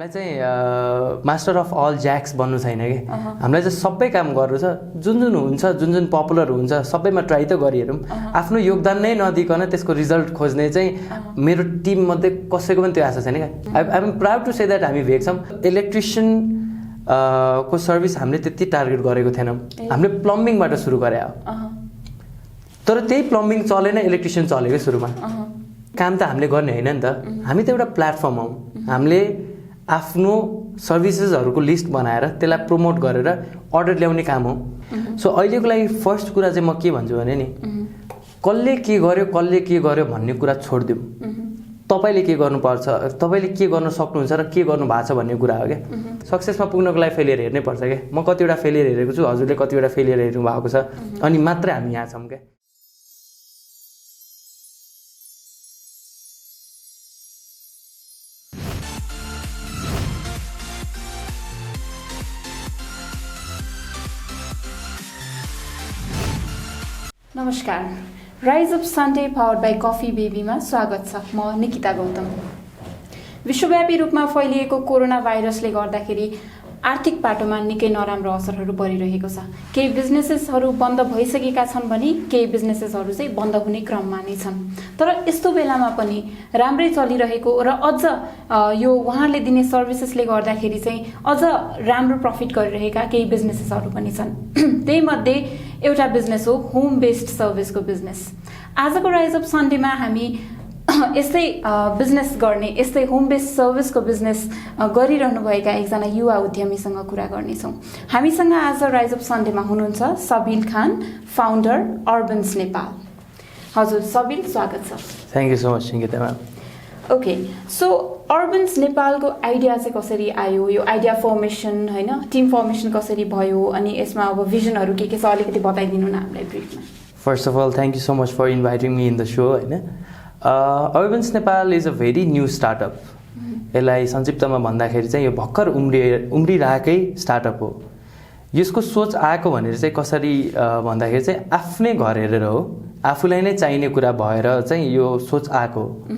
हामीलाई चाहिँ master of all ज्याक्स बन्नु छैन कि हामीलाई चाहिँ सबै काम गर्नु छ जुन हुन्छ जुन पपुलर हुन्छ सबैमा ट्राई त गरिहेरौँ आफ्नो योगदान नै नदिकन त्यसको रिजल्ट खोज्ने चाहिँ मेरो टिम मध्ये कसैको पनि त्यो आशा छैन क्या I am proud to say that हामी भेट्छौँ इलेक्ट्रिसियन को सर्भिस हामीले त्यति टार्गेट गरेको थिएनौँ हामीले प्लम्बिङबाट सुरु गरे हो तर त्यही प्लम्बिङ चलेन इलेक्ट्रिसियन चलेको सुरुमा काम त हामीले गर्ने होइन नि त हामी त एउटा प्लेटफर्म हौ हामीले आफ्नो सर्भिसेसहरूको लिस्ट बनाएर त्यसलाई प्रमोट गरेर अर्डर ल्याउने काम हो सो अहिलेको लागि फर्स्ट कुरा चाहिँ म के भन्छु भने नि कसले के गर्यो भन्ने कुरा छोडिदिउँ तपाईँले के गर्नुपर्छ तपाईँले के गर्न सक्नुहुन्छ र के गर्नु भएको छ भन्ने कुरा हो क्या सक्सेसमा पुग्नको लागि फेलियर हेर्नै पर्छ क्या म कतिवटा फेलियर हेरेको छु हजुरले कतिवटा फेलियर हेर्नु भएको छ अनि मात्रै हामी यहाँ छौँ क्या नमस्कार rise of Sunday powered by coffee बेबीमा स्वागत छ म निकिता गौतम विश्वव्यापी रूपमा फैलिएको कोरोना भाइरसले गर्दाखेरि आर्थिक पाटोमा निकै नराम्रो असरहरू परिरहेको छ केही बिजनेसेसहरू बन्द भइसकेका छन् भने केही बिजनेसेसहरू चाहिँ बन्द हुने क्रममा नै छन् तर यस्तो बेलामा पनि राम्रै चलिरहेको र अझ यो उहाँहरूले दिने सर्भिसेसले गर्दाखेरि चाहिँ अझ राम्रो प्रफिट गरिरहेका केही बिजनेसेसहरू पनि छन् त्यही मध्ये एउटा बिजनेस हो होम बेस्ड सर्भिसको बिजनेस आजको राइज अफ सन्डेमा हामी यस्तै बिजनेस गर्ने यस्तै होम बेस्ड सर्भिसको बिजनेस गरिरहनुभएका एकजना युवा उद्यमीसँग कुरा गर्नेछौँ हामीसँग आज राइज अफ सन्डेमा हुनुहुन्छ सबिल खान फाउन्डर अर्बन्स नेपाल हजुर सबिल स्वागत छ thank you so much Sangeeta ma'am okay so Urbans नेपालको आइडिया चाहिँ कसरी आयो यो आइडिया फर्मेसन होइन टिम फर्मेसन कसरी भयो अनि यसमा अब भिजनहरू के छ अलिकति बताइदिनु न हामीलाई ब्रिफमा first of all thank you so much for inviting me in the so होइन Urbans Nepal is a very new startup यसलाई संक्षिप्तमा भन्दाखेरि चाहिँ यो भर्खर उम्रिरहेकै स्टार्टअप हो यसको सोच आएको भनेर चाहिँ कसरी भन्दाखेरि चाहिँ आफ्नै घर हेरेर हो आफूलाई नै चाहिने कुरा भएर चाहिँ यो सोच आएको हो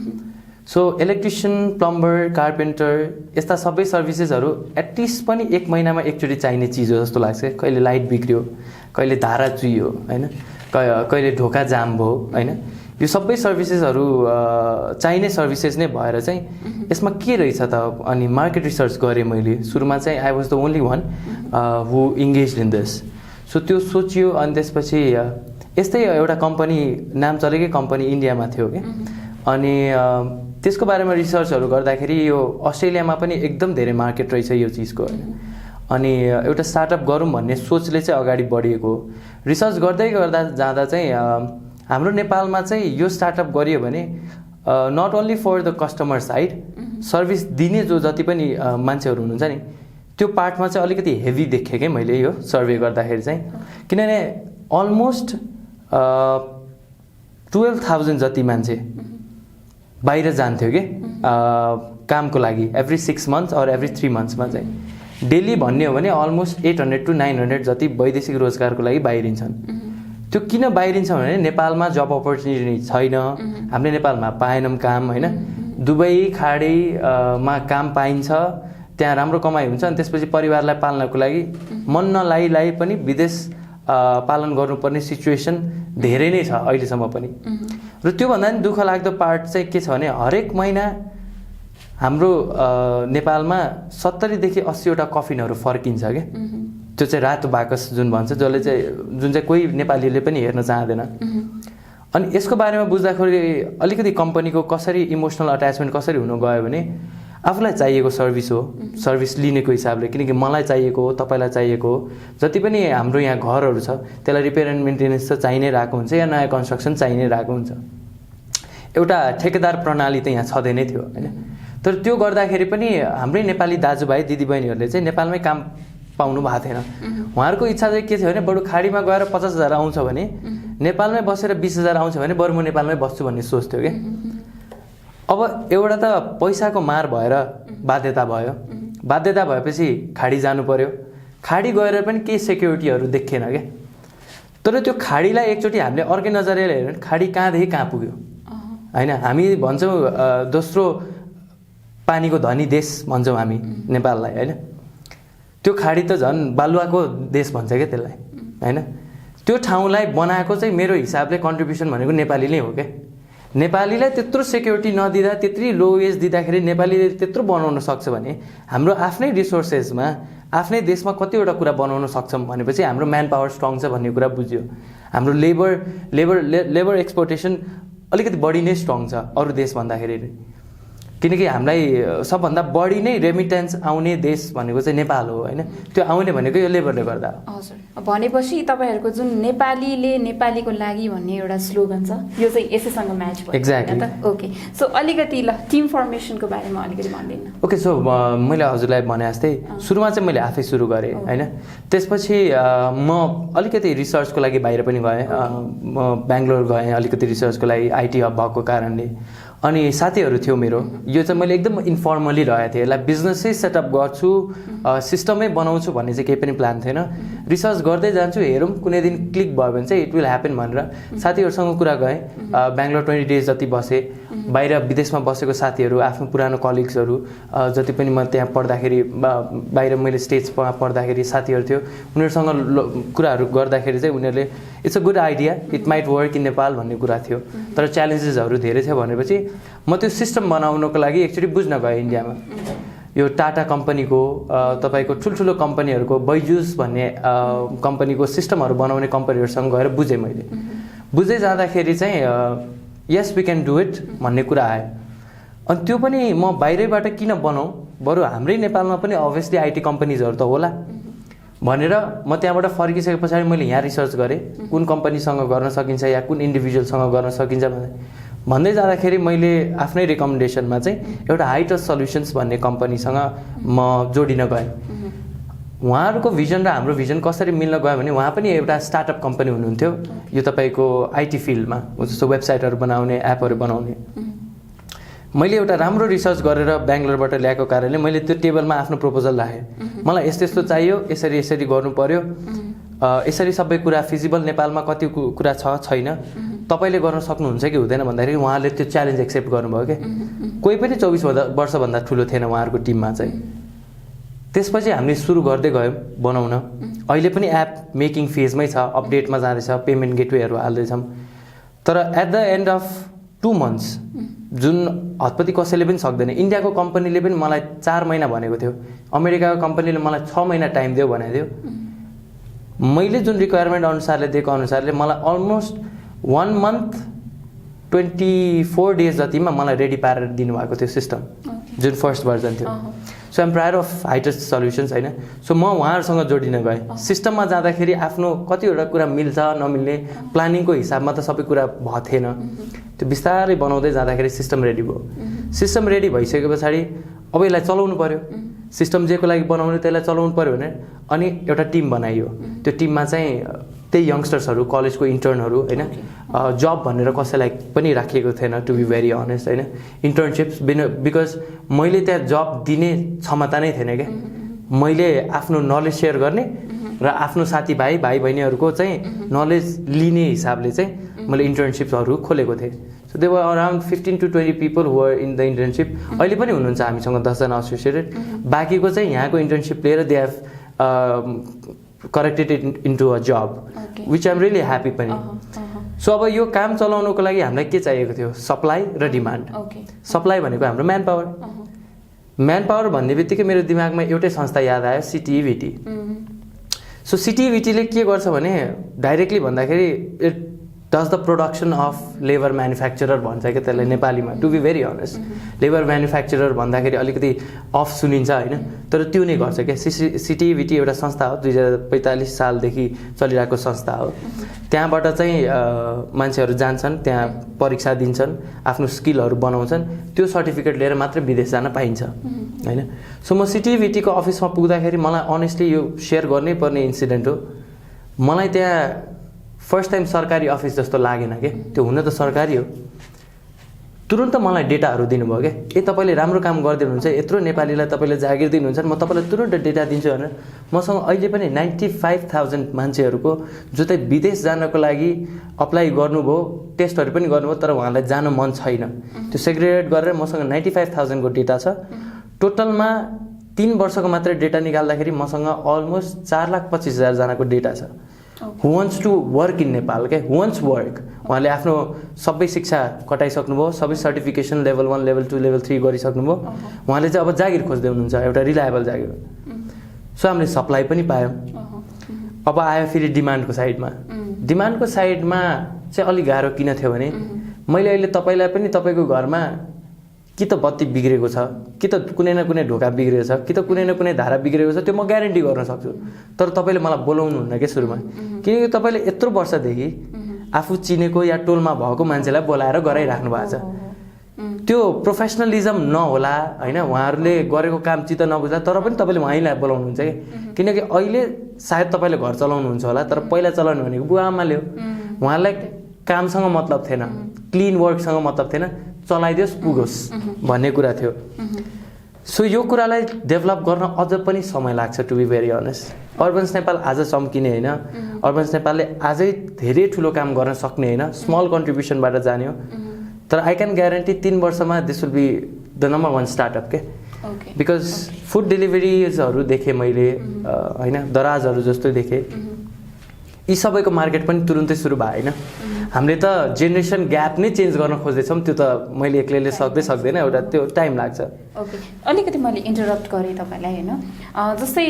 सो इलेक्ट्रिसियन प्लम्बर कार्पेन्टर यस्ता सबै सर्भिसेसहरू एटलिस्ट पनि 1 महिनामा एकचोटि चाहिने चिज हो जस्तो लाग्छ कहिले लाइट बिग्रियो कहिले धारा चुइयो होइन कहिले ढोका जाम भयो होइन यो सबै सर्भिसेसहरू चाहिने सर्भिसेस नै भएर चाहिँ यसमा के रहेछ त अनि मार्केट रिसर्च गरेँ मैले सुरुमा चाहिँ I was the only one who engage in this so त्यो सोचियो अनि त्यसपछि यस्तै एउटा कम्पनी नाम चलेकै कम्पनी इन्डियामा थियो कि अनि त्यसको बारेमा रिसर्चहरू गर्दाखेरि यो अस्ट्रेलियामा पनि एकदम धेरै मार्केट रहेछ यो चिजको अनि एउटा स्टार्टअप गरौँ भन्ने सोचले चाहिँ अगाडि बढिएको रिसर्च गर्दै गर्दा जाँदा चाहिँ हाम्रो नेपालमा चाहिँ यो स्टार्टअप गरियो भने not only for the customer side service दिने जो जति पनि मान्छेहरू हुनुहुन्छ नि त्यो पार्टमा चाहिँ अलिकति हेभी देखेँ कि मैले यो सर्वे गर्दाखेरि चाहिँ किनभने अलमोस्ट 12,000 जति मान्छे बाहिर जान्थ्यो कि कामको लागि एभ्री 6 मन्थ्स अर एभ्री 3 मन्थ्समा चाहिँ डेली भन्ने हो भने अलमोस्ट 800 to 900 जति वैदेशिक रोजगारको लागि बाहिरिन्छन् त्यो किन बाहिरिन्छ भने नेपालमा जब अपर्च्युनिटी छैन हामीले नेपालमा पाएनौँ काम होइन दुबई खाडीमा काम पाइन्छ त्यहाँ राम्रो कमाइ हुन्छ अनि त्यसपछि परिवारलाई पाल्नको लागि मन नलाइ पनि विदेश पालन गर्नुपर्ने सिचुएसन धेरै नै छ अहिलेसम्म पनि र त्योभन्दा पनि दुःख लाग्दो पार्ट चाहिँ के छ भने हरेक महिना हाम्रो नेपालमा 70 देखि 80वटा कफिनहरू फर्किन्छ क्या त्यो चाहिँ रातो बाकस जुन भन्छ जुन चाहिँ कोही नेपालीले पनि हेर्न चाहँदैन अनि यसको बारेमा बुझ्दाखेरि अलिकति कम्पनीको कसरी इमोसनल अट्याचमेन्ट कसरी हुन गयो भने आफूलाई चाहिएको सर्भिस हो सर्भिस लिनेको हिसाबले किनकि मलाई चाहिएको हो तपाईँलाई चाहिएको हो जति पनि हाम्रो यहाँ घरहरू छ त्यसलाई रिपेयर एन्ड मेन्टेनेन्स त चाहिने रहेको हुन्छ या नयाँ कन्स्ट्रक्सन चाहिने रहेको हुन्छ एउटा ठेकेदार प्रणाली त यहाँ छँदै नै थियो होइन तर त्यो गर्दाखेरि पनि हाम्रै नेपाली दाजुभाइ दिदीबहिनीहरूले चाहिँ नेपालमै काम पाउनु भएको थिएन उहाँहरूको इच्छा चाहिँ के थियो भने बरु खाडीमा गएर 50,000 आउँछ भने नेपालमै बसेर 20,000 आउँछ भने बरु म नेपालमै बस्छु भन्ने सोच थियो क्या अब एउटा त पैसाको मार भएर बाध्यता भएपछि खाडी जानु पर्यो खाडी गएर पनि केही सेक्युरिटीहरू देखेन क्या तर त्यो खाडीलाई एकचोटि हामीले अर्कै नजरले हेर्यो भने खाडी कहाँदेखि कहाँ पुग्यो होइन हामी भन्छौँ दोस्रो पानीको धनी देश भन्छौँ हामी नेपाललाई होइन। त्यो खाडी त झन् बालुवाको देश भन्छ क्या त्यसलाई होइन। त्यो ठाउँलाई बनाएको चाहिँ मेरो हिसाबले कन्ट्रिब्युसन भनेको नेपालीले हो क्या। नेपालीलाई त्यत्रो सेक्युरिटी नदिँदा, त्यत्रै लो वेज दिँदाखेरि नेपालीले त्यत्रो बनाउन सक्छ भने हाम्रो आफ्नै रिसोर्सेसमा आफ्नै देशमा कतिवटा कुरा बनाउन सक्छौँ भनेपछि हाम्रो म्यान पावर स्ट्रङ छ भन्ने कुरा बुझ्यो। हाम्रो लेबर एक्सपोर्टेसन अलिकति बढी नै स्ट्रङ छ अरू देश भन्दाखेरि, किनकि हामीलाई सबभन्दा बढी नै रेमिटेन्स आउने देश भनेको चाहिँ नेपाल हो होइन। त्यो आउने भनेको यो लेबरले गर्दा। हजुर, भनेपछि तपाईँहरूको जुन नेपालीले नेपालीको लागि भन्ने एउटा स्लोगन छ यो चाहिँ यसैसँग म्याच भयो। एक्ज्याक्टली। ओके, सो अलिकति ल टिम फर्मेसनको बारेमा अलिकति भनिदिनु। ओके, सो मैले हजुरलाई भने जस्तै सुरुमा चाहिँ मैले आफै सुरु गरेँ होइन। त्यसपछि म अलिकति रिसर्चको लागि बाहिर पनि गएँ। म बेङ्गलोर गएँ अलिकति रिसर्चको लागि, आइटी हब भएको कारणले। अनि साथीहरू थियो मेरो, यो चाहिँ मैले एकदम इन्फर्मली रहेको थिएँ। यसलाई बिजनेसै सेटअप गर्छु, सिस्टमै बनाउँछु भन्ने चाहिँ केही पनि प्लान थिएन। रिसर्च गर्दै जान्छु, हेरौँ कुनै दिन क्लिक भयो भने चाहिँ इट विल ह्यापन भनेर साथीहरूसँग कुरा गरेँ। बेङ्गलोर 20 डेज जति बसेँ। बाहिर विदेशमा बसेको साथीहरू, आफ्नो पुरानो कलिग्सहरू जति पनि म त्यहाँ पढ्दाखेरि बाहिर मैले स्टेजमा पढ्दाखेरि साथीहरू थियो, उनीहरूसँग कुराहरू गर्दाखेरि चाहिँ उनीहरूले it's a good idea, it might work in Nepal भन्ने कुरा थियो। तर च्यालेन्जेसहरू धेरै थियो भनेपछि म त्यो सिस्टम बनाउनको लागि एकचोटि बुझ्न गएँ इन्डियामा। यो टाटा कम्पनीको तपाईँको ठुल्ठुलो कम्पनीहरूको बैजुस भन्ने कम्पनीको सिस्टमहरू बनाउने कम्पनीहरूसँग गएर बुझेँ मैले। बुझ्दै जाँदाखेरि चाहिँ यस वी क्यान डु इट भन्ने कुरा आयो। अनि त्यो पनि म बाहिरैबाट किन बनाऊँ, बरु हाम्रै नेपालमा पनि अभियसली आइटी कम्पनीजहरू त होला भनेर म त्यहाँबाट फर्किसके पछाडि मैले यहाँ रिसर्च गरेँ कुन कम्पनीसँग गर्न सकिन्छ या कुन इन्डिभिजुअलसँग गर्न सकिन्छ भन्दै जाँदाखेरि मैले आफ्नै रिकमेन्डेसनमा चाहिँ एउटा हाइटस सल्युसन्स भन्ने कम्पनीसँग म जोडिन गएँ। उहाँहरूको भिजन र हाम्रो भिजन कसरी मिल्न गयो भने उहाँ पनि एउटा स्टार्टअप कम्पनी हुनुहुन्थ्यो यो तपाईँको आइटी फिल्डमा, जस्तो वेबसाइटहरू बनाउने, एपहरू बनाउने। मैले एउटा राम्रो रिसर्च गरेर बेङ्गलोरबाट ल्याएको कारणले मैले त्यो टेबलमा आफ्नो प्रपोजल राखेँ। मलाई यस्तो यस्तो चाहियो, यसरी यसरी गर्नु पर्यो, यसरी सबै कुरा फिजिबल नेपालमा कति कुरा छ छैन, तपाईँले गर्न सक्नुहुन्छ कि हुँदैन भन्दाखेरि उहाँले त्यो च्यालेन्ज एक्सेप्ट गर्नुभयो क्या। कोही पनि 24 वर्षभन्दा ठुलो थिएन उहाँहरूको टिममा चाहिँ। त्यसपछि हामीले सुरु गर्दै गयौँ बनाउन। अहिले पनि एप मेकिङ फेजमै छ, अपडेटमा जाँदैछ, पेमेन्ट गेटवेहरू हाल्दैछौँ। तर at the end of 2 months जुन हतपति कसैले पनि सक्दैन। इन्डियाको कम्पनीले पनि मलाई 4 महिना भनेको थियो, अमेरिकाको कम्पनीले मलाई 6 महिना टाइम दियो भनेको थियो। मैले जुन रिक्वायरमेन्ट अनुसारले दिएको अनुसारले मलाई अलमोस्ट 1 month 24 days जतिमा मलाई रेडी पारेर दिनुभएको थियो सिस्टम, जुन फर्स्ट भर्जन थियो। So I'm prior of hiatus solutions होइन। सो म उहाँहरूसँग जोडिन गएँ। सिस्टममा जाँदाखेरि आफ्नो कतिवटा कुरा मिल्छ नमिल्ने, प्लानिङको हिसाबमा त सबै कुरा भएको थिएन। त्यो बिस्तारै बनाउँदै जाँदाखेरि सिस्टम रेडी भयो। सिस्टम रेडी भइसके पछाडि अब यसलाई चलाउनु पर्यो। सिस्टम जेको लागि बनाउने त्यसलाई चलाउनु पर्यो भने अनि एउटा टिम बनाइयो। त्यो टिममा चाहिँ त्यही यङ्स्टर्सहरू, कलेजको इन्टर्नहरू होइन, जब भनेर कसैलाई पनि राखिएको थिएन टु बी भेरी अनेस्ट होइन। इन्टर्नसिप्स बिकज मैले त्यहाँ जब दिने क्षमता नै थिएन क्या। मैले आफ्नो नलेज सेयर गर्ने र आफ्नो साथीभाइ भाइ बहिनीहरूको चाहिँ नलेज लिने हिसाबले चाहिँ मैले इन्टर्नसिप्सहरू खोलेको थिएँ। So they were around 15 to 20 people who are in the internship। अहिले पनि हुनुहुन्छ हामीसँग 10 जना एसोसिएटेड। बाँकीको चाहिँ यहाँको इन्टर्नसिप लिएर they have corrected it into a job, which I'm really happy पनि। सो अब यो काम चलाउनको लागि हामीलाई के चाहिएको थियो, सप्लाई र डिमान्ड। सप्लाई भनेको हाम्रो म्यान पावर। म्यान पावर भन्ने बित्तिकै मेरो दिमागमा एउटै संस्था याद आयो, सिटिभिटी। सो सिटिभिटीले के गर्छ भने डाइरेक्टली भन्दाखेरि it does the production of labour manufacturer भन्छ क्या त्यसलाई नेपालीमा। To be very honest, labour manufacturer भन्दाखेरि अलिकति अफ सुनिन्छ होइन, तर त्यो नै गर्छ क्या। सिटिभिटी एउटा संस्था हो, 2045 सालदेखि चलिरहेको संस्था हो। त्यहाँबाट चाहिँ मान्छेहरू जान्छन्, त्यहाँ परीक्षा दिन्छन्, आफ्नो स्किलहरू बनाउँछन्, त्यो सर्टिफिकेट लिएर मात्र विदेश जान पाइन्छ होइन। सो म सिटिभिटीको अफिसमा पुग्दाखेरि मलाई अनेस्टली यो सेयर गर्नै पर्ने इन्सिडेन्ट हो। मलाई त्यहाँ फर्स्ट टाइम सरकारी अफिस जस्तो लागेन क्या। त्यो हुन त सरकारी हो, तुरुन्त मलाई डेटाहरू दिनुभयो क्या तपाईँले राम्रो काम गरिदिनुहुन्छ यत्रो नेपालीलाई तपाईँले जागिर दिनुहुन्छ म तपाईँलाई तुरुन्त डेटा दिन्छु भनेर मसँग अहिले पनि 95,000 मान्छेहरूको जो चाहिँ विदेश जानको लागि अप्लाई गर्नुभयो टेस्टहरू पनि गर्नुभयो तर उहाँलाई जान मन छैन त्यो सेग्रिगेट गरेर मसँग 95,000 को डेटा छ टोटलमा 3 वर्षको मात्रै डेटा निकाल्दाखेरि मसँग अलमोस्ट 4,25,000 जनाको डेटा छ who wants to work in Nepal के who wants work उहाँले आफ्नो सबै शिक्षा कटाइसक्नुभयो सबै सर्टिफिकेसन लेभल 1 लेभल 2 लेभल 3 गरिसक्नुभयो उहाँले चाहिँ अब जागिर खोज्दै हुनुहुन्छ एउटा रिलायबल जागिर सो हामीले सप्लाई पनि पायौँ अब आयो फेरि डिमान्डको साइडमा डिमान्डको साइडमा चाहिँ अलिक गाह्रो किन थियो भने मैले अहिले तपाईँलाई पनि तपाईँको घरमा कि त बत्ती बिग्रेको छ कि त कुनै न कुनै ढोका बिग्रेको छ कि त कुनै न कुनै धारा बिग्रेको छ त्यो म ग्यारेन्टी गर्न सक्छु तर तपाईँले मलाई बोलाउनु हुन्न के सुरुमा किनकि तपाईँले यत्रो वर्षदेखि आफू चिनेको या टोलमा भएको मान्छेलाई बोलाएर गराइराख्नु भएको छ त्यो प्रोफेसनलिजम नहोला होइन उहाँहरूले गरेको काम चित्त नबुझ्दा तर पनि तपाईँले उहाँलाई बोलाउनुहुन्छ कि किनकि अहिले सायद तपाईँले घर चलाउनुहुन्छ होला तर पहिला चलाउनु भनेको बुवा आमाले हो उहाँलाई कामसँग मतलब थिएन क्लिन वर्कसँग मतलब थिएन चलाइदियोस् पुगोस् भन्ने कुरा थियो सो यो कुरालाई डेभलप गर्न अझ पनि समय लाग्छ to be very honest Urbans Nepal आज चम्किने होइन अर्बन्स नेपालले आजै धेरै ठुलो काम गर्न सक्ने होइन स्मल कन्ट्रिब्युसनबाट जाने हो तर आई क्यान ग्यारेन्टी 3 वर्षमा this will be the number 1 startup के बिकज फुड डेलिभरिजहरू देखेँ मैले होइन दराजहरू जस्तो देखेँ यी सबैको मार्केट पनि तुरुन्तै सुरु भयो होइन हामीले त जेनेरेसन ग्याप नै चेन्ज गर्न खोज्दैछौँ त्यो त मैले एक्लैले सक्दैन एउटा त्यो टाइम लाग्छ ओके अलिकति मैले इन्टरप्ट गरेँ तपाईँलाई होइन जस्तै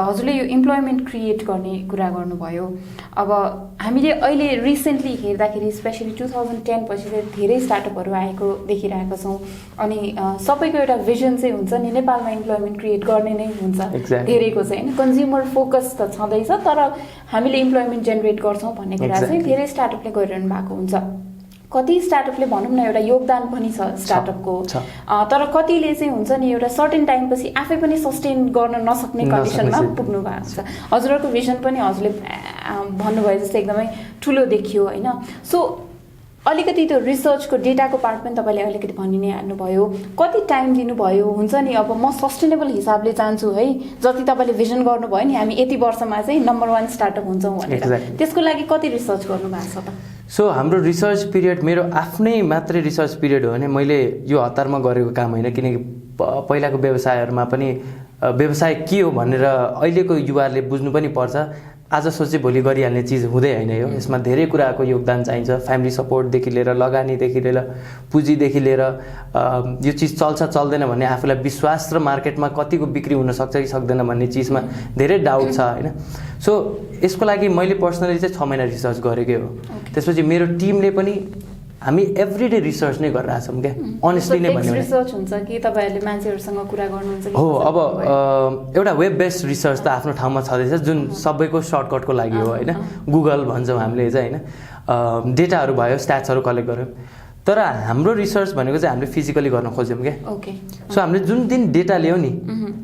हजुरले यो इम्प्लोइमेन्ट क्रिएट गर्ने कुरा गर्नुभयो अब हामीले अहिले रिसेन्टली हेर्दाखेरि स्पेसली 2010 पछि चाहिँ धेरै स्टार्टअपहरू आएको देखिरहेका छौँ अनि सबैको एउटा भिजन चाहिँ हुन्छ नि नेपालमा इम्प्लोइमेन्ट क्रिएट गर्ने नै हुन्छ धेरैको चाहिँ होइन कन्ज्युमर फोकस त छँदैछ तर हामीले इम्प्लोइमेन्ट जेनेरेट गर्छौँ भन्ने कुरा चाहिँ धेरै स्टार्टअपले गरिरहनु भएको हुन्छ कति स्टार्टअपले भनौँ न एउटा योगदान पनि छ स्टार्टअपको तर कतिले चाहिँ हुन्छ नि एउटा सर्टेन टाइम पछि आफै पनि सस्टेन गर्न नसक्ने कन्डिसनमा पुग्नु भएको छ हजुरहरूको भिजन पनि हजुरले भन्नुभयो जस्तै एकदमै ठुलो देखियो होइन सो अलिकति त्यो रिसर्चको डेटाको पार्ट पनि तपाईँले अलिकति भनि नै हाल्नुभयो कति टाइम दिनुभयो हुन्छ नि अब म सस्टेनेबल हिसाबले चाहन्छु है जति तपाईँले भिजन गर्नुभयो नि हामी यति वर्षमा चाहिँ नम्बर 1 स्टार्टअप हुन्छौँ भनेर त्यसको लागि कति रिसर्च गर्नुभएको छ त सो हाम्रो रिसर्च पिरियड मेरो आफ्नै मात्रै रिसर्च पिरियड हो भने मैले यो हतारमा गरेको काम होइन किनकि पहिलाको व्यवसायहरूमा पनि व्यवसाय के हो भनेर अहिलेको युवाहरूले बुझ्नु पनि पर्छ आज सोचे भोलि गरिहाल्ने चिज हुँदै होइन यो यसमा धेरै कुराको योगदान चाहिन्छ फ्यामिली सपोर्टदेखि लिएर लगानीदेखि लिएर पुँजीदेखि लिएर यो चिज चल्छ चल्दैन भन्ने आफूलाई विश्वास र मार्केटमा कतिको बिक्री हुनसक्छ कि सक्दैन भन्ने चिजमा धेरै डाउट छ होइन सो यसको लागि मैले पर्सनली चाहिँ 6 महिना रिसर्च गरेकै हो त्यसपछि मेरो टिमले पनि हामी एभ्रीडे रिसर्च नै गरिरहेछौँ क्या अनेस्टली नै भन्यो रिसर्च हुन्छ कि तपाईँहरूले मान्छेहरूसँग कुरा गर्नुहुन्छ हो अब एउटा वेब बेस्ड रिसर्च त आफ्नो ठाउँमा छँदैछ जुन सबैको सर्टकटको लागि हो होइन गुगल भन्छौँ हामीले चाहिँ होइन डेटाहरू भयो स्ट्याट्सहरू कलेक्ट गऱ्यौँ तर हाम्रो रिसर्च भनेको चाहिँ हामीले फिजिकली गर्न खोज्यौँ क्या सो हामीले जुन दिन डेटा ल्यायौँ नि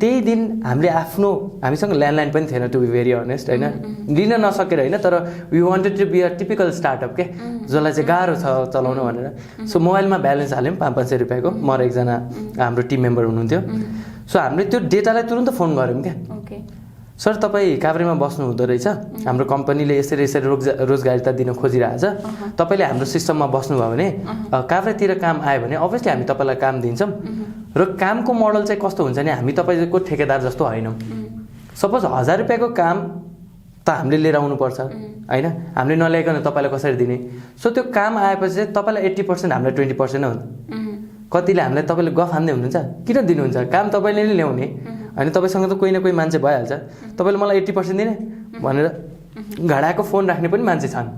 त्यही दिन हामीले हामीसँग ल्यान्डलाइन पनि थिएन टु बी भेरी अनेस्ट होइन लिन नसकेर होइन तर we wanted to be a typical startup के जसलाई चाहिँ गाह्रो छ चलाउनु भनेर सो मोबाइलमा ब्यालेन्स हाल्यौँ 500 रुपियाँको म र एकजना हाम्रो टिम मेम्बर हुनुहुन्थ्यो सो हामीले त्यो डेटालाई तुरुन्त फोन गऱ्यौँ क्या सर तपाईँ काभ्रेमा बस्नु हुँदो रहेछ हाम्रो कम्पनीले यसरी रोजगारीता दिन खोजिरहेछ तपाईँले हाम्रो सिस्टममा बस्नुभयो भने काभ्रेतिर काम आयो भने अभियसली हामी तपाईँलाई काम दिन्छौँ र कामको मोडल चाहिँ कस्तो हुन्छ भने हामी तपाईँको ठेकेदार जस्तो होइनौँ सपोज 1000 रुपियाँको काम त हामीले लिएर आउनुपर्छ होइन हामीले नल्याइकन तपाईँलाई कसरी दिने सो त्यो काम आएपछि चाहिँ तपाईँलाई 80% हामीलाई 20% नै हुन्छ कतिले हामीलाई तपाईँले गफ हान्दै हुनुहुन्छ किन दिनुहुन्छ काम तपाईँले नै ल्याउने होइन तपाईँसँग त कोही न कोही मान्छे भइहाल्छ तपाईँले मलाई 80% दिने भनेर घाडाको फोन राख्ने पनि मान्छे छन्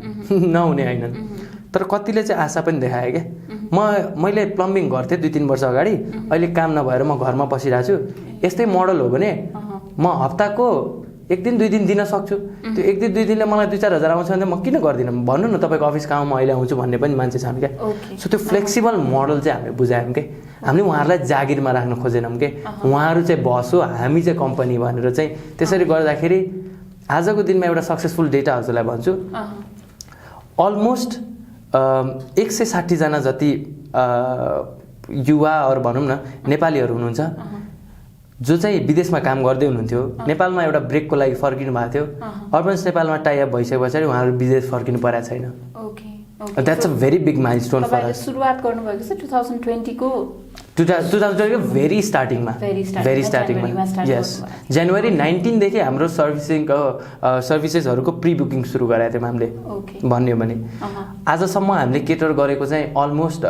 नहुने होइनन् तर कतिले चाहिँ आशा पनि देखाए क्या मैले प्लम्बिङ गर्थेँ 2-3 वर्ष अगाडि अहिले काम नभएर म घरमा बसिरहेको छु यस्तै मोडल हो भने म हप्ताको 1 दिन 2 दिन दिन सक्छु त्यो 1 दिन 2 दिनले मलाई 2-4 हजार आउँछ भने म किन गर्दिनँ भन्नु न तपाईँको अफिस कहाँ म अहिले आउँछु भन्ने पनि मान्छे छन् क्या सो त्यो फ्लेक्सिबल मोडल चाहिँ हामीले बुझायौँ कि हामीले उहाँहरूलाई जागिरमा राख्न खोजेनौँ कि उहाँहरू चाहिँ बस हो हामी चाहिँ कम्पनी भनेर चाहिँ त्यसरी गर्दाखेरि आजको दिनमा एउटा सक्सेसफुल डेटा हजुरलाई भन्छु अलमोस्ट 160 जना जति युवाहरू भनौँ न नेपालीहरू हुनुहुन्छ जो चाहिँ विदेशमा काम गर्दै हुनुहुन्थ्यो, नेपालमा एउटा ब्रेकको लागि फर्किनु भएको थियो, अर्बन्स नेपालमा टाइअप भइसके पछाडि उहाँहरू विदेश फर्किनु परेको छैन। That's a very big milestone for us. सुरुवात गर्नुभएको छ 2020 को 2020 को भेरी स्टार्टिङमा यस जनवरी 19 देखि हाम्रो सर्भिसेसहरूको प्री बुकिङ सुरु गरेका थियौँ हामीले भन्यो भने। आजसम्म हामीले केटर गरेको चाहिँ अलमोस्ट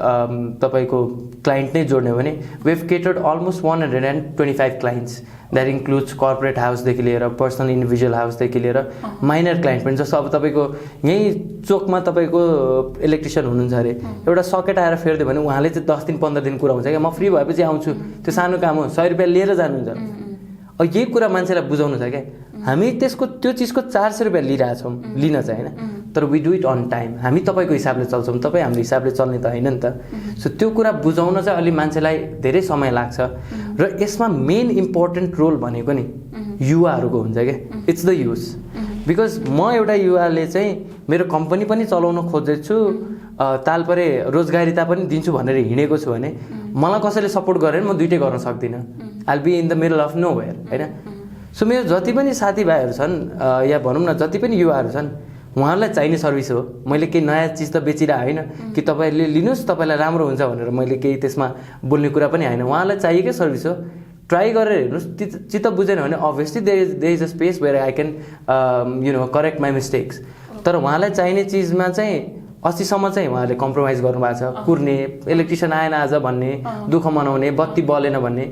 तपाईँको क्लाइन्ट नै जोड्ने हो भने we have catered almost 125 clients. That includes corporate हाउसदेखि लिएर पर्सनल इन्डिभिजुअल हाउसदेखि लिएर माइनर क्लाइन्ट पनि। जस्तो अब तपाईँको यहीँ चोकमा तपाईँको इलेक्ट्रिसियन हुनुहुन्छ अरे, एउटा सकेट आएर फेर्दियो भने उहाँले चाहिँ 10 दिन 15 दिन कुरा हुन्छ क्या, म फ्री भएपछि आउँछु, त्यो सानो काम हो, 100 रुपियाँ लिएर जानुहुन्छ। अब यही कुरा मान्छेलाई बुझाउनु छ क्या। हामी त्यो चिजको 400 रुपियाँ लिइरहेछौँ, लिन चाहिँ होइन, तर we do it on time. हामी तपाईँको हिसाबले चल्छौँ, तपाईँ हाम्रो हिसाबले चल्ने त होइन नि त। सो त्यो कुरा बुझाउन चाहिँ अलि मान्छेलाई धेरै समय लाग्छ र यसमा मेन इम्पोर्टेन्ट रोल भनेको नि युवाहरूको हुन्छ क्या। It's the youth. बिकज म एउटा युवाले चाहिँ मेरो कम्पनी पनि चलाउन खोजेछु, तालपरे रोजगारीता पनि दिन्छु भनेर हिँडेको छु भने मलाई कसैले सपोर्ट गरेर म दुइटै गर्न सक्दिनँ। I'll be in the middle of nowhere होइन। सो मेरो जति पनि साथीभाइहरू छन् या भनौँ न जति पनि युवाहरू छन्, उहाँहरूलाई चाहिने सर्भिस हो। मैले केही नयाँ चिज त बेचिरहेको होइन कि तपाईँले लिनुहोस् तपाईँलाई राम्रो हुन्छ भनेर मैले केही त्यसमा बोल्ने कुरा पनि होइन। उहाँलाई चाहिएकै सर्भिस हो, ट्राई गरेर हेर्नुहोस्। चित्त बुझेन भने obviously there is a space where I can correct my mistakes. तर उहाँलाई चाहिने चिजमा चाहिँ 80सम्म चाहिँ उहाँहरूले कम्प्रोमाइज गर्नुभएको छ। कुर्ने, इलेक्ट्रिसियन आएन आज भन्ने, दुःख मनाउने, बत्ती बलेन भन्ने।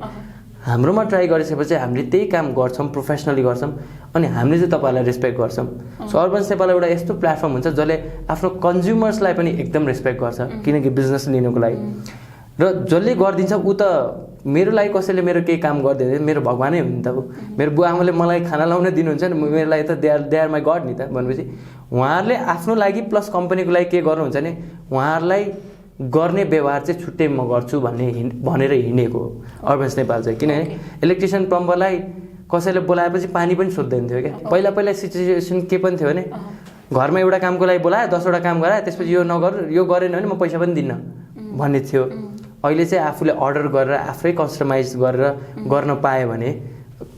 हाम्रोमा ट्राई गरिसकेपछि हामीले त्यही काम गर्छौँ, प्रोफेसनली गर्छौँ, अनि हामीले चाहिँ तपाईँहरूलाई रेस्पेक्ट गर्छौँ। सो अर्बन्स नेपाल एउटा यस्तो प्लेटफर्म हुन्छ जसले आफ्नो कन्ज्युमर्सलाई पनि एकदम रेस्पेक्ट गर्छ, किनकि बिजनेस लिनुको लागि। र जसले गरिदिन्छ ऊ त मेरो लागि कसैले मेरो केही काम गरिदियो मेरो भगवानै हो नि त। मेरो बुवा आमाले मलाई खाना लाउन दिनुहुन्छ नि, मेरो लागि त दे आर माई गड नि त। भनेपछि उहाँहरूले आफ्नो लागि प्लस कम्पनीको लागि के गर्नुहुन्छ भने उहाँहरूलाई गर्ने व्यवहार चाहिँ छुट्टै म गर्छु भनेर हिँडेको हो अर्बन्स नेपाल चाहिँ। किनभने इलेक्ट्रिसियन प्लम्बरलाई कसैले बोलाएपछि पानी पनि सोध्दैन थियो क्या। पहिला सिचुएसन के पनि थियो भने घरमा एउटा कामको लागि बोलायो, 10वटा काम गरायो, त्यसपछि यो नगर, यो गरेन भने म पैसा पनि दिन्न भन्ने थियो। अहिले चाहिँ आफूले अर्डर गरेर आफै कस्टमाइज गरेर गर्न पायो भने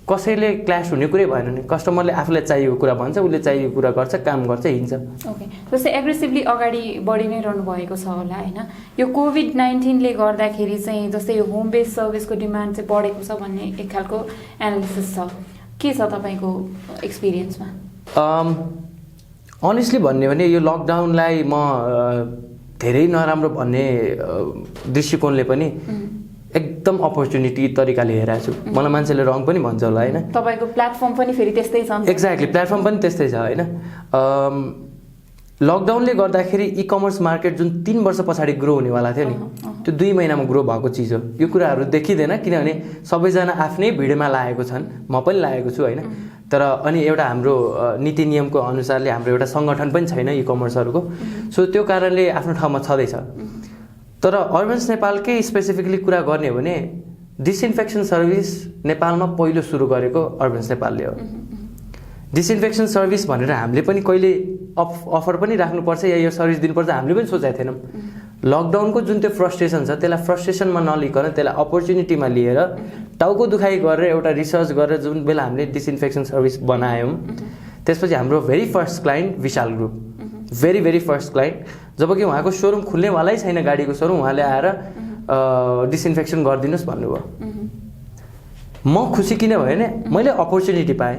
कसैले क्ल्यास हुने कुरै भएन नि। कस्टमरले आफूलाई चाहिएको कुरा भन्छ, उसले चाहिएको कुरा गर्छ, काम गर्छ, हिँड्छ। ओके, जस्तै एग्रेसिभली अगाडि बढी नै रहनु भएको छ होला होइन। यो कोभिड-19ले गर्दाखेरि चाहिँ जस्तै यो होम बेस्ड सर्भिसको डिमान्ड चाहिँ बढेको छ भन्ने एक खालको एनालिसिस छ। के छ तपाईँको एक्सपिरियन्समा? अनेस्टली भन्ने भने यो लकडाउनलाई म धेरै नराम्रो भन्ने दृष्टिकोणले पनि एकदम अपर्च्युनिटी तरिकाले हेरेको छु। मलाई मान्छेले रङ पनि भन्छ होला होइन। तपाईँको प्लेटफर्म पनि फेरि त्यस्तै छ। एक्ज्याक्टली, प्लेटफर्म पनि त्यस्तै छ होइन। लकडाउनले गर्दाखेरि इ कमर्स मार्केट जुन 3 वर्ष पछाडि ग्रो हुनेवाला थियो नि, त्यो 2 महिनामा ग्रो भएको चिज हो। यो कुराहरू देखिँदैन किनभने सबैजना आफ्नै भिडमा लागेको छन्, म पनि लागेको छु होइन। तर अनि एउटा हाम्रो नीति नियमको अनुसारले हाम्रो एउटा सङ्गठन पनि छैन इ कमर्सहरूको। सो त्यो कारणले आफ्नो ठाउँमा छँदैछ। तर अर्बन्स नेपालकै स्पेसिफिकली कुरा गर्ने हो भने डिसइन्फेक्सन सर्भिस नेपालमा पहिलो सुरु गरेको अर्बन्स नेपालले हो। डिसइन्फेक्सन सर्भिस भनेर हामीले पनि कहिले अफर पनि राख्नुपर्छ या यो सर्भिस दिनुपर्छ हामीले पनि सोचेको थिएनौँ। लकडाउनको जुन त्यो फ्रस्ट्रेसन छ त्यसलाई फ्रस्ट्रेसनमा नलिकन त्यसलाई अपर्च्युनिटीमा लिएर टाउको दुखाइ गरेर एउटा रिसर्च गरेर जुन बेला हामीले डिसइन्फेक्सन सर्भिस बनायौँ, त्यसपछि हाम्रो भेरी फर्स्ट क्लाइन्ट विशाल ग्रुप, भेरी फर्स्ट क्लाइन्ट। जबकि उहाँको सोरुम खुल्नेवालै छैन, गाडीको सोरुम, उहाँले आएर डिसइन्फेक्सन गरिदिनुहोस् भन्नुभयो। म खुसी किन भयो भने मैले अपर्च्युनिटी पाएँ।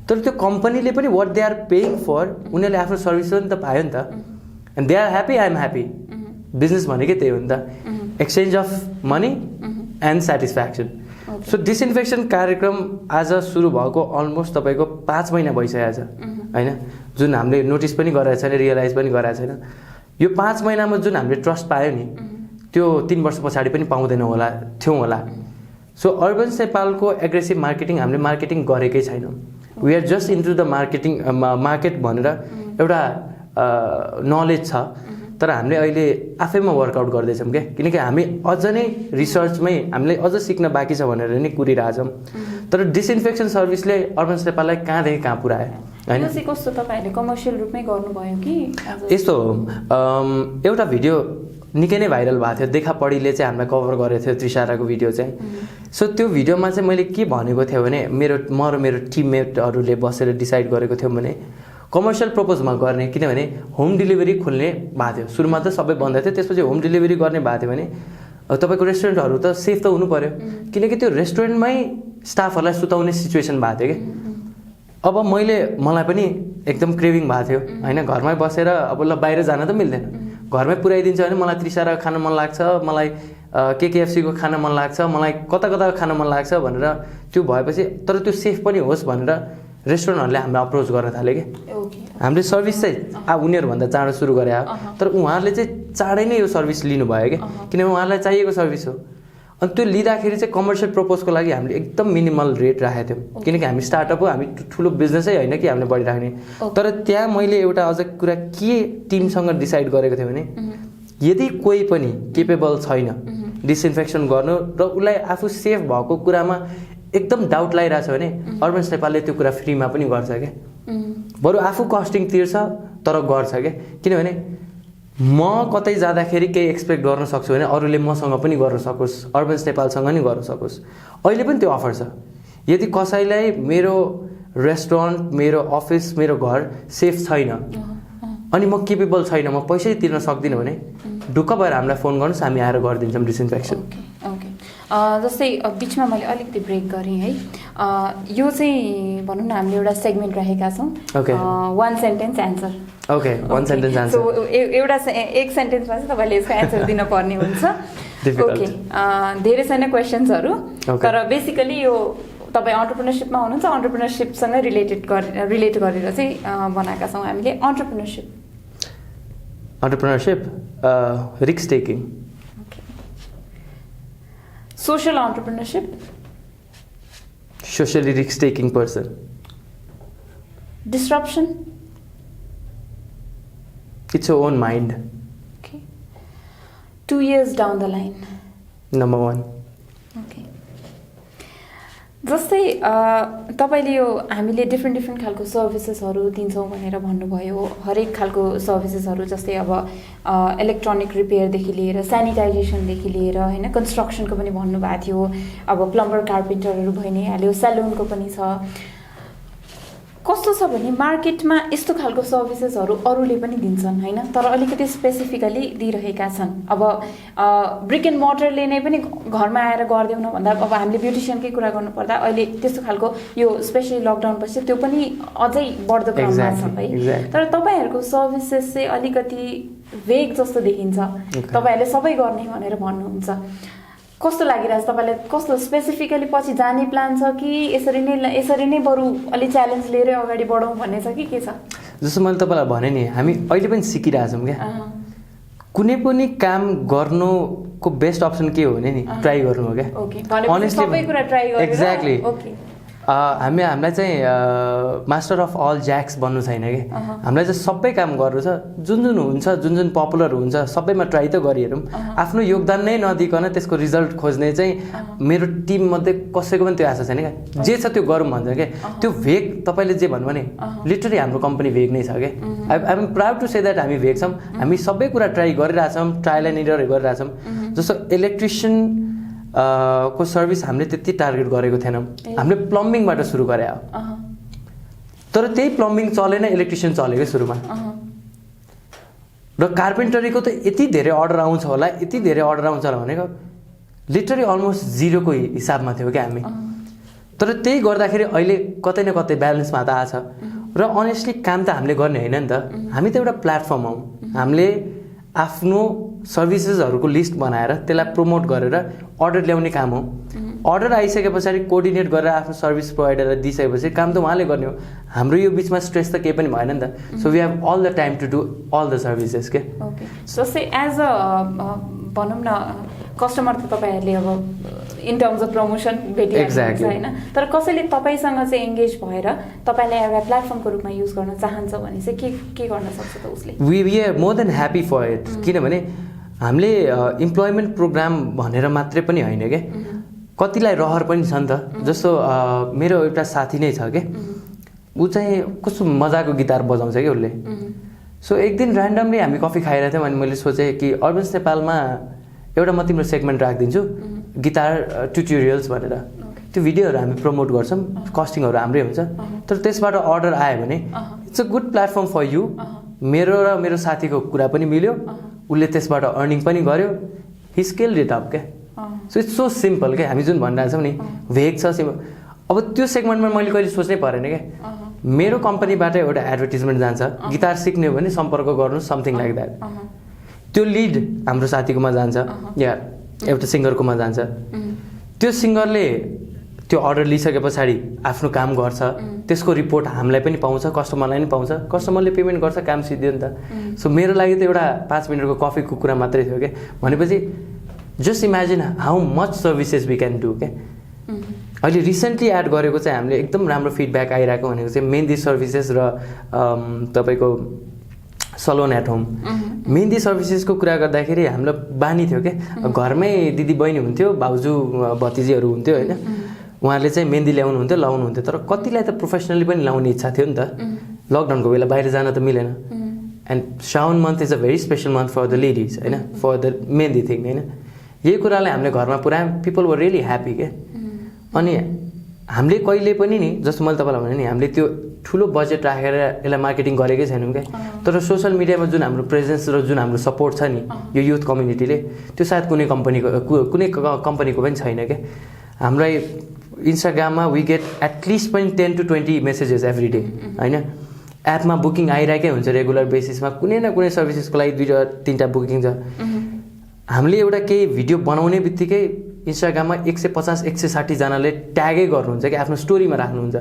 तर त्यो कम्पनीले पनि what they are paying for उनीहरूले आफ्नो सर्भिस पनि त पायो नि त। And they are happy, I am happy. Business भनेकै त्यही हो नि त, exchange of money and satisfaction. So disinfection कार्यक्रम आज सुरु भएको अलमोस्ट तपाईँको 5 महिना भइसकेको छ होइन, जुन हामीले नोटिस पनि गरेको छैन, रियलाइज पनि गरेको छैन। यो 5 महिनामा जुन हामीले ट्रस्ट पायो नि त्यो 3 वर्ष पछाडि पनि पाउँदैनौँ होला, थियौँ होला। सो अर्बन्स नेपालको एग्रेसिभ मार्केटिङ हामीले मार्केटिङ गरेकै छैनौँ। We are just into the market भनेर एउटा नलेज छ, तर हामीले अहिले आफैमा वर्कआउट गर्दैछौँ क्या। किनकि हामी अझ नै रिसर्चमै हामीले अझ सिक्न बाँकी छ भनेर नै कुरिरहेछौँ। तर डिसइन्फेक्सन सर्भिसले अर्बन्स नेपाललाई कहाँदेखि कहाँ पुऱ्यायो होइन। कस्तो तपाईँहरूले कमर्सियल रूपमै गर्नुभयो कि यस्तो हो, एउटा भिडियो निकै नै भाइरल भएको थियो। देखा पढीले चाहिँ हामीलाई कभर गरेको थियो त्रिसाराको भिडियो चाहिँ। सो त्यो भिडियोमा चाहिँ मैले के भनेको थियो भने म र मेरो टिममेटहरूले बसेर डिसाइड गरेको थियौँ भने कमर्सियल प्रपोजमा गर्ने, किनभने होम डेलिभरी खोल्ने भएको थियो। सुरुमा त सबै बन्द थियो, त्यसपछि होम डेलिभरी गर्ने भएको थियो भने तपाईँको रेस्टुरेन्टहरू त सेफ त हुनु पऱ्यो, किनकि त्यो रेस्टुरेन्टमै स्टाफहरूलाई सुताउने सिचुएसन भएको थियो कि। अब मलाई पनि एकदम क्रेभिङ भएको थियो होइन, घरमै बसेर अब ल बाहिर जान त मिल्दैन, घरमै पुऱ्याइदिन्छ भने मलाई त्रिसारा खान मन लाग्छ, मलाई केकेएफसीको खान मन लाग्छ, मलाई कता कता खान मन लाग्छ भनेर त्यो भएपछि, तर त्यो सेफ पनि होस् भनेर रेस्टुरेन्टहरूले हामीलाई अप्रोच गर्न थाल्यो कि। हामीले सर्भिस चाहिँ उनीहरूभन्दा चाँडो सुरु गरे, तर उहाँहरूले चाहिँ चाँडै नै यो सर्भिस लिनुभयो कि, किनभने उहाँहरूलाई चाहिएको सर्भिस हो। अनि त्यो लिँदाखेरि चाहिँ कमर्सियल प्रपोजको लागि हामीले एकदम मिनिमल रेट राखेको थियौँ, किनकि हामी स्टार्टअप हो, हामी ठुलो बिजनेसै होइन कि हामीले बढिराख्ने। तर त्यहाँ मैले एउटा अझ कुरा के टिमसँग डिसाइड गरेको थिएँ भने यदि कोही पनि केपेबल छैन डिसइन्फेक्सन गर्नु र उसलाई आफू सेफ भएको कुरामा एकदम डाउट लागिरहेछ भने अर्बन्स नेपालले त्यो कुरा फ्रीमा पनि गर्छ क्या। बरु आफू कस्टिङ तिर्छ तर गर्छ क्या, किनभने म कतै जाँदाखेरि केही एक्सपेक्ट गर्न सक्छु भने अरूले मसँग पनि गर्न सकोस्, अर्बन्स नेपालसँग नि गर्न सकोस्। अहिले पनि त्यो अफर छ। यदि कसैलाई मेरो रेस्टुरेन्ट, मेरो अफिस, मेरो घर सेफ छैन अनि म केपेबल छैन, म पैसै तिर्न सक्दिनँ भने ढुक्क भएर हामीलाई फोन गर्नुहोस्, हामी आएर गरिदिन्छौँ डिसइन्फेक्सन। जस्तै बिचमा मैले अलिकति ब्रेक गरेँ है, यो चाहिँ भनौँ न हामीले एउटा सेगमेन्ट राखेका छौँ, one sentence answer. Okay, one sentence answer. So एक सेन्टेन्समा चाहिँ तपाईँले यसको एन्सर दिन पर्ने हुन्छ। ओके, धेरै छैन क्वेसन्सहरू, तर बेसिकली यो तपाईँ अन्टरप्रेनरसिपमा हुनुहुन्छ, अन्टरप्रेनरसिपसँग रिलेट गरेर चाहिँ बनाएका छौँ हामीले। Entrepreneurship risk taking. Social entrepreneurship, socially risk taking person. Disruption, it's your own mind. 2 years down the line, number 1। Okay, जस्तै तपाईँले यो हामीले डिफ्रेन्ट खालको सर्भिसेसहरू दिन्छौँ भनेर भन्नुभयो, हरेक खालको सर्भिसेसहरू, जस्तै अब इलेक्ट्रोनिक रिपेयरदेखि लिएर सेनिटाइजेसनदेखि लिएर होइन, कन्स्ट्रक्सनको पनि भन्नुभएको थियो, अब प्लम्बर कार्पेन्टरहरू भइ नै हाल्यो, सेलुनको पनि छ। कस्तो छ भने मार्केटमा यस्तो खालको सर्भिसेसहरू अरूले पनि दिन्छन् होइन, तर अलिकति स्पेसिफिकली दिइरहेका छन्। अब ब्रिक एन्ड मर्टरले नै पनि घरमा आएर गरिदेऊ न भन्दा, अब हामीले ब्युटिसियनकै कुरा गर्नुपर्दा अहिले त्यस्तो खालको यो स्पेसली लकडाउन पछि त्यो पनि अझै बढ्दो क्रममा छ है। तर तपाईँहरूको सर्भिसेस चाहिँ अलिकति वेग जस्तो देखिन्छ, तपाईँहरूले सबै गर्ने भनेर भन्नुहुन्छ। कस्तो लागिरहेछ तपाईँलाई? कस्तो स्पेसिफिकली पछि जाने प्लान छ कि यसरी नै बरु अलि च्यालेन्ज लिएरै अगाडि बढौँ भन्ने छ कि के छ? जस्तो मैले तपाईँलाई भने नि, हामी अहिले पनि सिकिरहेछौँ क्या। कुनै पनि काम गर्नुको बेस्ट अप्सन के हो भने नि ट्राई गर्नु हो क्या। Honestly exactly. हामीलाई चाहिँ मास्टर अफ अल ज्याक्स बन्नु छैन कि, हामीलाई चाहिँ सबै काम गर्नु छ, जुन हुन्छ, जुन पपुलर हुन्छ सबैमा ट्राई त गरिहेरौँ। आफ्नो योगदान नै नदिकन त्यसको रिजल्ट खोज्ने चाहिँ मेरो टिममध्ये कसैको पनि त्यो आशा छैन क्या। जे छ त्यो गरौँ भन्छ क्या। त्यो भेग तपाईँले जे भन्नु भने लिटरली हाम्रो कम्पनी भेग नै छ क्या। I am proud to say that हामी भेग छौँ। हामी सबै कुरा ट्राई गरिरहेछौँ, ट्रायल एन्ड एरर गरिरहेछौँ। जस्तो इलेक्ट्रिसियन को सर्भिस हामीले त्यति टार्गेट गरेको थिएनौँ, हामीले प्लम्बिङबाट सुरु गरे हो, तर त्यही प्लम्बिङ चलेन, इलेक्ट्रिसियन चलेको सुरुमा। र कार्पेन्टरीको त यति धेरै अर्डर आउँछ होला भनेको लिटरली अलमोस्ट 0 को हिसाबमा थियो क्या हामी। तर त्यही गर्दाखेरि अहिले कतै न कतै ब्यालेन्समा त आछ। र अनेस्टली काम त हामीले गर्ने होइन नि त, हामी त एउटा प्लेटफर्म हौ। हामीले आफ्नो सर्भिसेसहरूको लिस्ट बनाएर त्यसलाई प्रमोट गरेर अर्डर ल्याउने काम हो। अर्डर आइसके पछाडि कोअर्डिनेट गरेर आफ्नो सर्भिस प्रोभाइडरलाई दिइसकेपछि काम त उहाँले गर्ने हो। हाम्रो यो बिचमा स्ट्रेस त केही पनि भएन नि त। So we have all the time to do all the services के। ओके, जस्तै एज अ भनौँ न कस्टमर त तपाईँहरूले अब इन टर्म्स अफ प्रमोसन भेटिहाल्नुहुन्छ होइन, तर कसैले तपाईँसँग चाहिँ एङ्गेज भएर तपाईँलाई एउटा प्लेटफर्मको रूपमा युज गर्न चाहन्छ भने चाहिँ के गर्न सक्छ त उसले? We are more than happy for it. किनभने हामीले इम्प्लोइमेन्ट प्रोग्राम भनेर मात्रै पनि होइन क्या, कतिलाई रहर पनि छ नि त। जस्तो मेरो एउटा साथी नै छ क्या, ऊ चाहिँ कस्तो मजाको गिटार बजाउँछ क्या उसले। सो एक दिन ऱ्यान्डमली हामी कफी खाइरहेको थियौँ अनि मैले सोचेँ कि अर्बन्स नेपालमा एउटा म तिम्रो सेगमेन्ट राखिदिन्छु गिटार ट्युटोरियल्स भनेर त्यो भिडियोहरू हामी प्रमोट गर्छौँ कस्टिङहरू हाम्रै हुन्छ तर त्यसबाट अर्डर आयो भने it's a good platform for you मेरो र मेरो साथीको कुरा पनि मिल्यो उसले त्यसबाट अर्निङ पनि गर्यो हि स्केल्ड इट अप क्या सो इट्स सो सिम्पल क्या हामी जुन भनिरहेको छौँ नि भेग छ सिम्पल अब त्यो सेगमेन्टमा मैले कहिले सोच्नै परेन क्या मेरो कम्पनीबाट एउटा एडभर्टिजमेन्ट जान्छ गिटार सिक्ने हो भने सम्पर्क गर्नु समथिङ लाइक द्याट त्यो लिड हाम्रो साथीकोमा जान्छ या एउटा सिङ्गरकोमा जान्छ त्यो सिङ्गरले त्यो अर्डर लिइसके पछाडि आफ्नो काम गर्छ त्यसको रिपोर्ट हामीलाई पनि पाउँछ कस्टमरलाई पनि पाउँछ कस्टमरले पेमेन्ट गर्छ काम सिद्धियो नि त सो मेरो लागि त एउटा 5 मिनटको कफीको कुरा मात्रै थियो क्या भनेपछि just imagine how much services we can do क्या अहिले रिसेन्टली एड गरेको चाहिँ हामीले एकदम राम्रो फिडब्याक आइरहेको भनेको चाहिँ मेहन्दी सर्भिसेस र तपाईँको सलोन एट होम मेहन्दी सर्भिसेसको कुरा गर्दाखेरि हामीलाई बानी थियो क्या घरमै दिदी बहिनी हुन्थ्यो भाउजू भतिजीहरू हुन्थ्यो होइन उहाँहरूले चाहिँ मेहन्दी ल्याउनुहुन्थ्यो लाउनुहुन्थ्यो तर कतिलाई त प्रोफेसनली पनि लाउने इच्छा थियो नि त लकडाउनको बेला बाहिर जान त मिलेन and Shrawan month is a very special month for the ladies होइन फर द मेहन्दी थिङ होइन यही कुरालाई हामीले घरमा पुऱ्यायौँ पिपल वर रियली ह्याप्पी क्या अनि हामीले कहिले पनि नि जस्तो मैले तपाईँलाई भने नि हामीले त्यो ठुलो बजेट राखेर यसलाई मार्केटिङ गरेकै छैनौँ क्या तर सोसियल मिडियामा जुन हाम्रो प्रेजेन्स र जुन हाम्रो सपोर्ट छ नि यो युथ कम्युनिटीले त्यो सायद कुनै कम्पनीको पनि छैन क्या हामीलाई इन्स्टाग्राममा वी गेट एटलिस्ट पनि 10 to 20 मेसेजेस एभ्री डे होइन एपमा बुकिङ आइरहेकै हुन्छ रेगुलर बेसिसमा कुनै न कुनै सर्भिसेसको लागि 2-3टा बुकिङ छ हामीले एउटा केही भिडियो बनाउने बित्तिकै इन्स्टाग्राममा 150-160 जनाले ट्यागै गर्नुहुन्छ कि आफ्नो स्टोरीमा राख्नुहुन्छ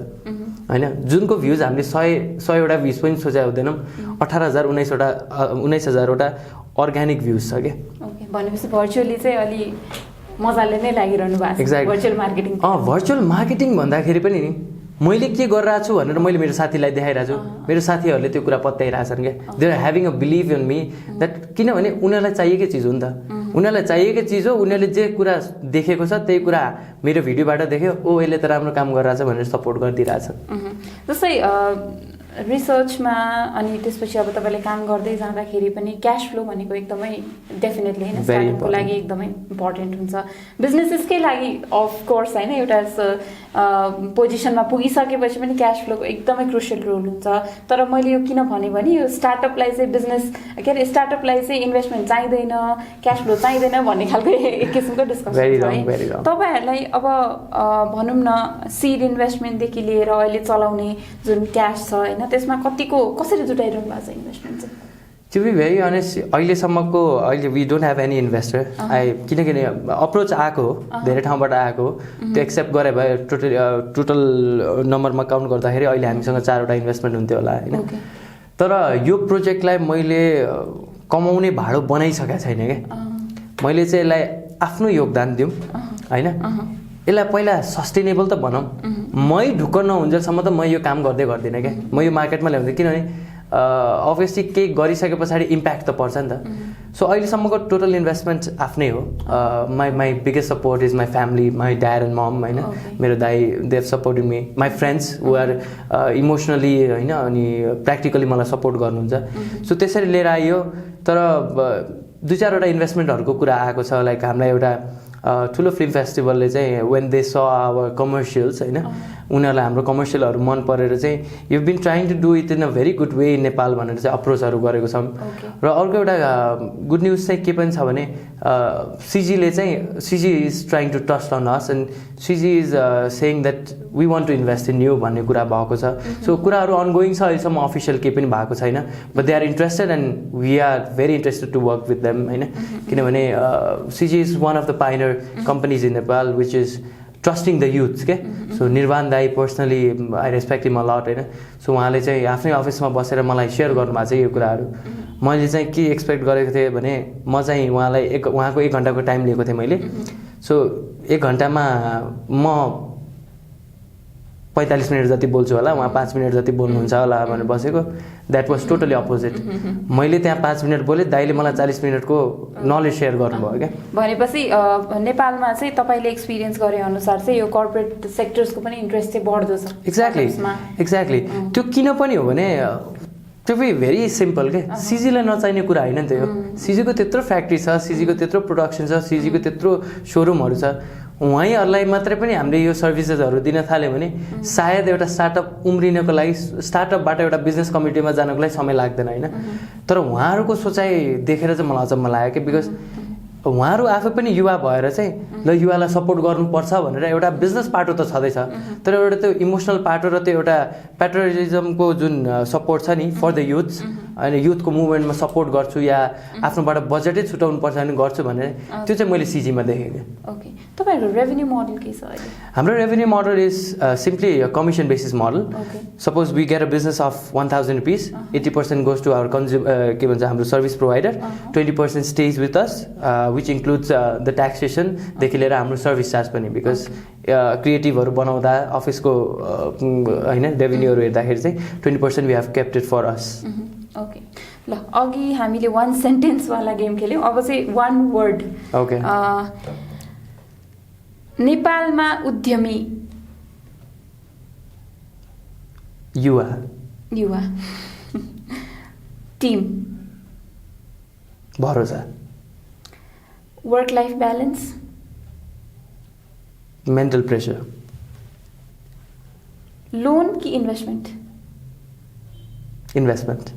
होइन जुनको भ्युज हामीले 100 भ्युज पनि सोचे हुँदैनौँ 18,000-19,000वटा अर्ग्यानिक भ्युज छ क्या भनेपछि भर्चुअली चाहिँ अलि मजाले नै लागिरहनु भएको छ भर्चुअल मार्केटिङ भर्चुअल मार्केटिङ भन्दाखेरि पनि नि मैले के गरिरहेको छु भनेर मैले मेरो साथीलाई देखाइरहेको छु मेरो साथीहरूले त्यो कुरा पत्याइरहेछन् क्या they are having a belief in me that किनभने उनीहरूलाई चाहिएकै चिज हो नि त उनीहरूलाई चाहिएकै चिज हो उनीहरूले जे कुरा देखेको छ त्यही कुरा मेरो भिडियोबाट देख्यो ओ यसले त राम्रो काम गरिरहेछ भनेर सपोर्ट गरिदिइरहेछ जस्तै रिसर्चमा अनि त्यसपछि अब तपाईँले काम गर्दै जाँदाखेरि पनि क्यास फ्लो भनेको एकदमै डेफिनेटली होइन स्टार्टअपको लागि एकदमै इम्पोर्टेन्ट हुन्छ बिजनेसेसकै लागि अफकोर्स होइन एउटा पोजिसनमा पुगिसकेपछि पनि क्यास फ्लोको एकदमै क्रुसियल रोल हुन्छ तर मैले यो किन भने यो स्टार्टअपलाई चाहिँ बिजनेस के अरे स्टार्टअपलाई चाहिँ इन्भेस्टमेन्ट चाहिँदैन क्यास फ्लो चाहिँदैन भन्ने खालको एक किसिमको डिस्कसन छ है तपाईँहरूलाई अब भनौँ न सिड इन्भेस्टमेन्टदेखि लिएर अहिले चलाउने जुन क्यास छ होइन त्यसमा कसरी जुटाइरहनु भएको छ इन्भेस्टमेन्ट चाहिँ टु बी भेरी अनेस्ट अहिलेसम्मको अहिले we don't have any investor किनकि अप्रोच आएको हो धेरै ठाउँबाट आएको हो त्यो एक्सेप्ट गरे भए टोटल नम्बरमा काउन्ट गर्दाखेरि अहिले हामीसँग 4वटा इन्भेस्टमेन्ट हुन्थ्यो होला होइन तर यो प्रोजेक्टलाई मैले कमाउने भाडो बनाइसकेको छैन क्या मैले चाहिँ यसलाई आफ्नो योगदान दिउँ होइन यसलाई पहिला सस्टेनेबल त बनाऊँ मै ढुक्क नहुन्जेलसम्म त म यो काम गर्दिनँ क्या म यो मार्केटमा ल्याउँदै किनभने अभियसली केही गरिसके पछाडि इम्प्याक्ट त पर्छ नि त सो अहिलेसम्मको टोटल इन्भेस्टमेन्ट आफ्नै हो my biggest support is my family my dad and mom होइन मेरो दाइ they have supported me my friends who are emotionally होइन अनि प्र्याक्टिकली मलाई सपोर्ट गर्नुहुन्छ सो त्यसरी लिएर आइयो तर 2-4वटा इन्भेस्टमेन्टहरूको कुरा आएको छ लाइक हामीलाई एउटा ठुलो फिल्म फेस्टिभलले चाहिँ when they saw our commercials होइन उनीहरूलाई हाम्रो कमर्सियलहरू मन परेर चाहिँ you been trying to do it in a very good way in Nepal भनेर चाहिँ अप्रोचहरू गरेको छौँ र अर्को एउटा गुड न्युज चाहिँ के पनि छ भने CG is trying to touch on us and CG is saying that we want to invest in you भन्ने कुरा भएको छ सो कुराहरू अनगोइङ छ अहिलेसम्म अफिसियल केही पनि भएको छैन but they are interested and we are very interested to work with them होइन किनभने CG is one of the pioneer companies in Nepal which is trusting the youths के सो निर्वाण दाई personally I respect him a lot होइन so उहाँले चाहिँ आफ्नै अफिसमा बसेर मलाई सेयर गर्नुभएको छ यो कुराहरू मैले चाहिँ के एक्सपेक्ट गरेको थिएँ भने म चाहिँ उहाँलाई उहाँको 1 घन्टाको टाइम लिएको थिएँ मैले सो 1 घन्टामा म 45 मिनट जति बोल्छु होला उहाँ 5 मिनट जति बोल्नुहुन्छ होला भनेर बसेको द्याट वाज टोटली अपोजिट मैले त्यहाँ 5 मिनट बोलेँ दाइले मलाई 40 मिनटको नलेज सेयर गर्नुभयो क्या भनेपछि नेपालमा चाहिँ तपाईँले एक्सपिरियन्स गरे अनुसार चाहिँ यो कर्पोरेट सेक्टर्सको पनि इन्ट्रेस्ट चाहिँ बढ्दो छ एक्ज्याक्टली त्यो किन पनि हो भने टु बी भेरी सिम्पल के सिजीलाई नचाहिने कुरा होइन नि त यो सिजीको त्यत्रो फ्याक्ट्री छ सिजीको त्यत्रो प्रोडक्सन छ सिजीको त्यत्रो सोरुमहरू छ उहाँहरूलाई मात्रै पनि हामीले यो सर्भिसेसहरू दिन थाल्यो भने सायद एउटा स्टार्टअप उम्रिनको लागि स्टार्टअपबाट एउटा बिजनेस कम्युनिटीमा जानको लागि समय लाग्दैन होइन तर उहाँहरूको सोचाइ देखेर चाहिँ मलाई अचम्म लाग्यो कि बिकज उहाँहरू आफै पनि युवा भएर चाहिँ ल युवालाई सपोर्ट गर्नुपर्छ भनेर एउटा बिजनेस पाटो त छँदैछ तर एउटा त्यो इमोसनल पाटो र त्यो एउटा प्याट्रियटिजमको जुन सपोर्ट छ नि फर द युथ्स होइन युथको मुभमेन्टमा सपोर्ट गर्छु या आफ्नोबाट बजेटै छुटाउनु पर्छ भने गर्छु भनेर त्यो चाहिँ मैले सिजीमा देखेँ। ओके तपाईँहरूको रेभेन्यू मोडल के छ अहिले? हाम्रो revenue model is simply commission basis model. Suppose we get a business of 1000 rupees 80% goes to our के भन्छ हाम्रो service provider 20% stays with us which includes the ट्याक्सेसनदेखि लिएर हाम्रो सर्भिस चार्ज पनि बिकज क्रिएटिभहरू बनाउँदा अफिसको होइन रेभेन्यूहरू हेर्दाखेरि चाहिँ 20% we have kept it for us. Okay ल अघि हामीले 1 सेन्टेन्सवाला गेम खेल्यौँ अब चाहिँ 1 वर्ड। ओके नेपालमा उद्यमी युवा युवा टिम भरोसा work life balance mental pressure loan कि investment investment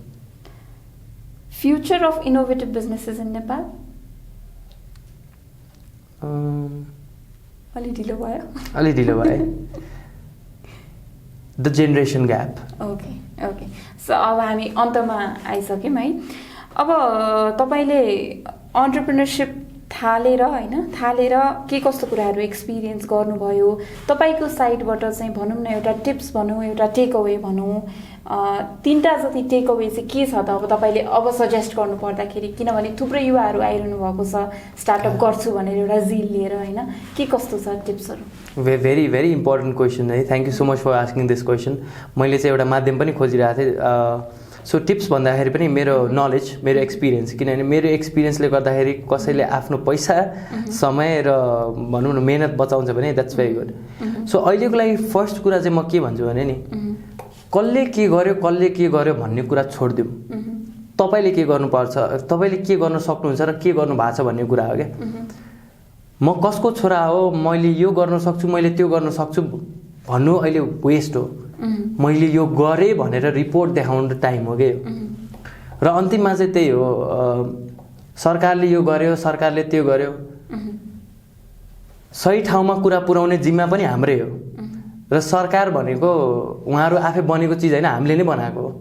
future of innovative businesses in Nepal अलि ढिलो भयो the generation gap. Okay okay so अब हामी अन्तमा आइसक्यौँ है। अब तपाईँले अन्टरप्रिनरसिप थालेर के कस्तो कुराहरू एक्सपिरियन्स गर्नुभयो तपाईँको साइडबाट चाहिँ भनौँ न एउटा टिप्स भनौँ एउटा टेक अवे भनौँ 3टा जति टेक अवे चाहिँ के छ त अब तपाईँले अब सजेस्ट गर्नु पर्दाखेरि किनभने थुप्रै युवाहरू आइरहनु भएको छ स्टार्टअप गर्छु भनेर एउटा जिल लिएर होइन के कस्तो छ टिप्सहरू? भेरी भेरी इम्पोर्टेन्ट क्वेसन है। Thank you so much for asking this question. मैले चाहिँ एउटा माध्यम पनि खोजिरहेको थिएँ। सो टिप्स भन्दाखेरि पनि मेरो नलेज मेरो एक्सपिरियन्स किनभने मेरो एक्सपिरियन्सले गर्दाखेरि कसैले आफ्नो पैसा समय र भनौँ न मेहनत बचाउँछ भने द्याट्स भेरी गुड। सो अहिलेको लागि फर्स्ट कुरा चाहिँ म के भन्छु भने नि कसले के गर्यो भन्ने कुरा छोडिदिउँ। तपाईँले के गर्नुपर्छ तपाईँले के गर्न सक्नुहुन्छ र के गर्नु भएको छ भन्ने कुरा हो क्या। म कसको छोरा हो मैले यो गर्न सक्छु मैले त्यो गर्न सक्छु भन्नु अहिले वेस्ट हो। मैले यो गरेँ भनेर रिपोर्ट देखाउनु टाइम हो क्या र अन्तिममा चाहिँ त्यही हो सरकारले यो गर्यो सरकारले त्यो गर्यो सही ठाउँमा कुरा पुर्याउने जिम्मा पनि हाम्रै हो र सरकार भनेको उहाँहरू आफै बनेको चिज होइन हामीले नै बनाएको हो।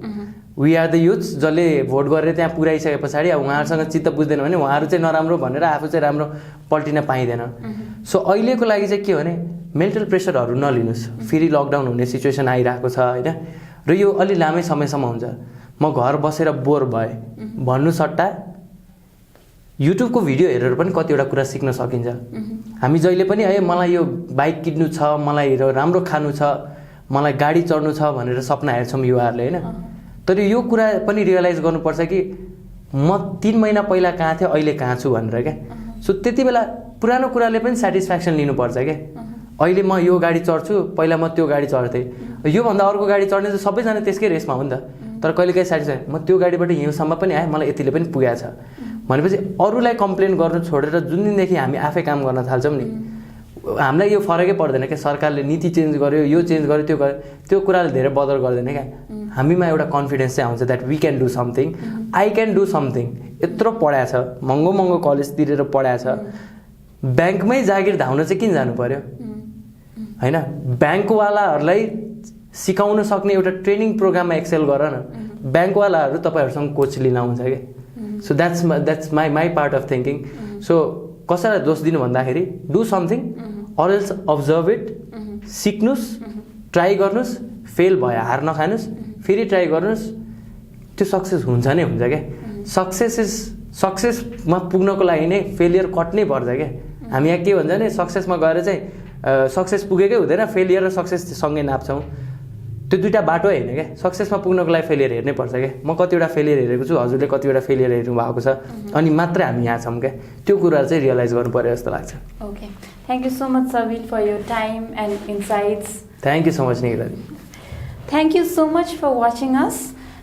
वी आर द युथ्स जसले भोट गरेर त्यहाँ पुऱ्याइसके पछाडि अब उहाँहरूसँग चित्त बुझ्दैन भने उहाँहरू चाहिँ नराम्रो भनेर आफू चाहिँ राम्रो पल्टिन पाइँदैन। सो अहिलेको लागि चाहिँ के हो भने मेन्टल प्रेसरहरू नलिनुहोस्। फेरि लकडाउन हुने सिचुएसन आइरहेको छ होइन र यो अलि लामै समयसम्म हुन्छ। म घर बसेर बोर भएँ भन्नु सट्टा युट्युबको भिडियो हेरेर पनि कतिवटा कुरा सिक्न सकिन्छ। हामी जहिले पनि है मलाई यो बाइक किन्नु छ मलाई राम्रो खानु छ मलाई गाडी चढ्नु छ भनेर सपना हेर्छौँ युवाहरूले होइन तर यो कुरा पनि रियलाइज गर्नुपर्छ कि म 3 महिना पहिला कहाँ थिएँ अहिले कहाँ छु भनेर क्या। सो त्यति बेला पुरानो कुराले पनि सेटिस्फ्याक्सन लिनुपर्छ क्या। अहिले म यो गाडी चढ्छु पहिला म त्यो गाडी चढ्थेँ योभन्दा अर्को गाडी चढ्ने चाहिँ सबैजना त्यसकै रेसमा हो नि त तर कहिलेकाहीँ सेटिस्फ्याक्सन म त्यो गाडीबाट यहाँसम्म पनि आएँ मलाई यतिले पनि पुगेको छ भनेपछि अरूलाई कम्प्लेन गर्नु छोडेर जुन दिनदेखि हामी आफै काम गर्न थाल्छौँ नि हामीलाई यो फरकै पर्दैन क्या। सरकारले नीति चेन्ज गर्यो यो चेन्ज गर्यो त्यो कुराले धेरै बदर गर्दैन क्या। हामीमा एउटा कन्फिडेन्स चाहिँ आउँछ that we can do something I can do something. यत्रो पढाएको छ महँगो कलेज तिरेर पढाएको छ ब्याङ्कमै जागिर धाउन चाहिँ किन जानु पर्यो होइन। ब्याङ्कवालाहरूलाई सिकाउन सक्ने एउटा ट्रेनिङ प्रोग्राममा एक्सेल गर न ब्याङ्कवालाहरू तपाईँहरूसँग कोच लिन आउँछ क्या। So that's my part of thinking. So कसैलाई दोष दिनु भन्दाखेरि do something or else observe it सिक्नुहोस् ट्राई गर्नुहोस् फेल भयो हार नखानुहोस् फेरि ट्राई गर्नुहोस् त्यो सक्सेस हुन्छ नै हुन्छ क्या। सक्सेसमा पुग्नको लागि नै फेलियर कट्नै पर्छ क्या। हामी यहाँ के भन्छ भने सक्सेसमा गएर चाहिँ सक्सेस पुगेकै हुँदैन फेलियर र सक्सेस सँगै नाप्छौँ त्यो दुईवटा बाटो होइन क्या। सक्सेसमा पुग्नको लागि फेलियर हेर्नै पर्छ क्या। म कतिवटा फेलियर हेरेको छु हजुरले कतिवटा फेलियर हेर्नु भएको छ अनि मात्रै हामी यहाँ छौँ क्या। त्यो कुराहरू चाहिँ रियलाइज गर्नु पर्यो जस्तो लाग्छ। Okay thank you so much Sabil for your time and insights. Thank you so much Nikita. Thank you so much for watching us.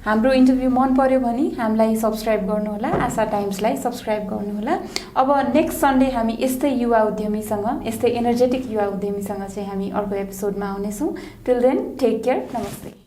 हाम्रो इन्टरभ्यू मन पर्यो भने हामीलाई सब्सक्राइब गर्नुहोला, आशा टाइम्सलाई सब्सक्राइब गर्नुहोला। अब नेक्स्ट सन्डे हामी यस्तै युवा उद्यमीसँग, यस्तै एनर्जेटिक युवा उद्यमीसँग चाहिँ हामी अर्को एपिसोडमा आउनेछौँ। टिल देन टेक केयर, नमस्ते।